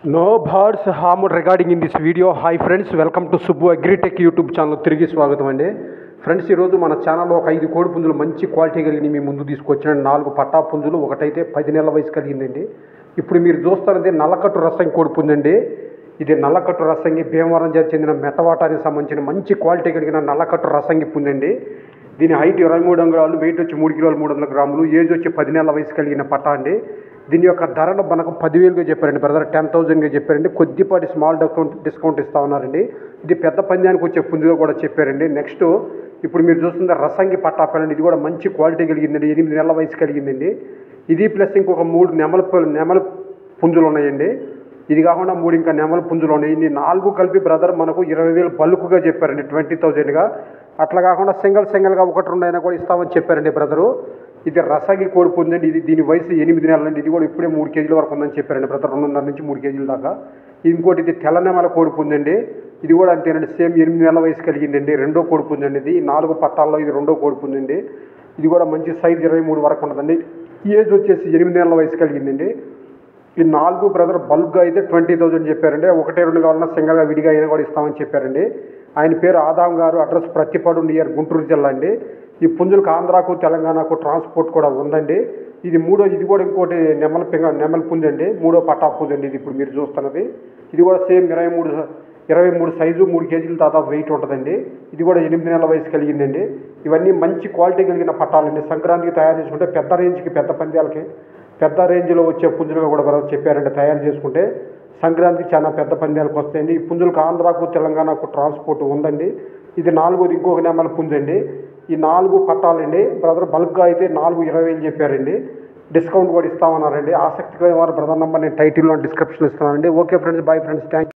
No birds harmed regarding in this video. Hi friends, welcome to Subbu Agritech YouTube channel తిరిగి స్వాగతం అండి. Friends ఈరోజు మన ఛానల్లో ఒక 5 కోడి పుంజులు మంచి క్వాలిటీ కలిగిన మీ ముందు తీసుకొచ్చిన 4 పట్టా పుంజులు, ఒకటైతే 10 నెలల వయసు కలిగిందండి. ఇప్పుడు మీరు చూస్తున్నది నల్లకట్టు రసంగి కోడి పుంజండి. ఇది నల్లకట్టు రసంగి భీమవరం జిల్లాకు చెందిన మెట్టవాటానికి సంబంధించిన మంచి క్వాలిటీ కలిగిన నల్లకట్టు రసంగి పుంజండి. దీని హైట్ 23 అంగుళాలు, వెయిట్ వచ్చి 3 కిలోలు 300 గ్రాములు, ఏజ్ వచ్చి 10 నెలల వయసు కలిగిన పట్టా అండి. దీని యొక్క ధరను మనకు 10,000గా చెప్పారండి బ్రదర్, 10,000గా చెప్పారండి. కొద్దిపాటి స్మాల్ డిస్కౌంట్ ఇస్తా ఉన్నారండి. ఇది పెద్ద పందానికి వచ్చే పుంజుగా కూడా చెప్పారండి. నెక్స్ట్ ఇప్పుడు మీరు చూస్తున్న రసంగి పట్టా పిల్లండి. ఇది కూడా మంచి క్వాలిటీ కలిగిందండి, 8 నెలల వయసు కలిగిందండి. ఇది ప్లస్ ఇంకొక 3 నెమల పుంజులు ఉన్నాయండి. ఇది కాకుండా 3 ఇంకా నెమల పుంజులు ఉన్నాయి. ఇన్ని 4 కలిపి బ్రదర్ మనకు 20,000 బల్క్గా చెప్పారండి, 20,000గా. అట్లా కాకుండా సింగిల్గా 1-2 అయినా కూడా ఇస్తామని చెప్పారండి బ్రదరు. ఇది రసంగి కోడి పుంజండి. దీని వయసు 8 నెలలండి. ఇది కూడా ఇప్పుడే 3 కేజీల వరకు ఉందని చెప్పారండి బ్రదర్, 2.5 నుంచి 3 కేజీల దాకా. ఇంకోటి ఇది తెల్ల నెమల కోడి పుంజండి. ఇది కూడా అంతేనండి, సేమ్ 8 నెలల వయసు కలిగిందండి. రెండో కోడి పుంజండి. ఇది 4 పట్టాల్లో ఇది రెండో కోడి పుంజండి. ఇది కూడా మంచి సైజ్ 23 వరకు ఉంటుందండి. ఏజ్ వచ్చేసి 8 నెలల వయసు కలిగిందండి. ఈ 4 బ్రదర్ బల్క్గా అయితే 20,000 చెప్పారండి. 1-2 కావాలన్నా సింగల్గా విడిగా అయినా కూడా ఇస్తామని చెప్పారండి. ఆయన పేరు ఆదాం గారు, అడ్రస్ ప్రతిపాడు నియర్ గుంటూరు జిల్లా అండి. ఈ పుంజులకు ఆంధ్రాకు తెలంగాణకు ట్రాన్స్పోర్ట్ కూడా ఉందండి. ఇది కూడా ఇంకోటి నెమల పుంజు అండి, 3వ పట్టా పుంజు అండి. ఇది ఇప్పుడు మీరు చూస్తున్నది. ఇది కూడా సేమ్ 23 సైజు, 3 కేజీలు దాదాపు వెయిట్ ఉంటుందండి. ఇది కూడా 8 నెలల వయసు కలిగిందండి. ఇవన్నీ మంచి క్వాలిటీ కలిగిన పట్టాలండి. సంక్రాంతికి తయారు చేసుకుంటే పెద్ద రేంజ్కి, పెద్ద పందాలకి, పెద్ద రేంజ్లో వచ్చే పుంజులుగా కూడా మనం చెప్పారండి. తయారు చేసుకుంటే సంక్రాంతికి చాలా పెద్ద పందాలకు వస్తాయండి. ఈ పుంజులకు ఆంధ్రాకు తెలంగాణకు ట్రాన్స్పోర్ట్ ఉందండి. ఇది 4వది ఇంకొక నెమల పుంజండి. ఈ 4 పట్టాలండి బ్రదర్. బల్క్గా అయితే 4,20,000 చెప్పారండి. డిస్కౌంట్ కూడా ఇస్తామన్నారండి. ఆసక్తికరమైన బ్రదర్ నెంబర్ నేను టైటిల్లో డిస్క్రిప్షన్ ఇస్తున్నానండి. Okay friends, boy friends, thank you.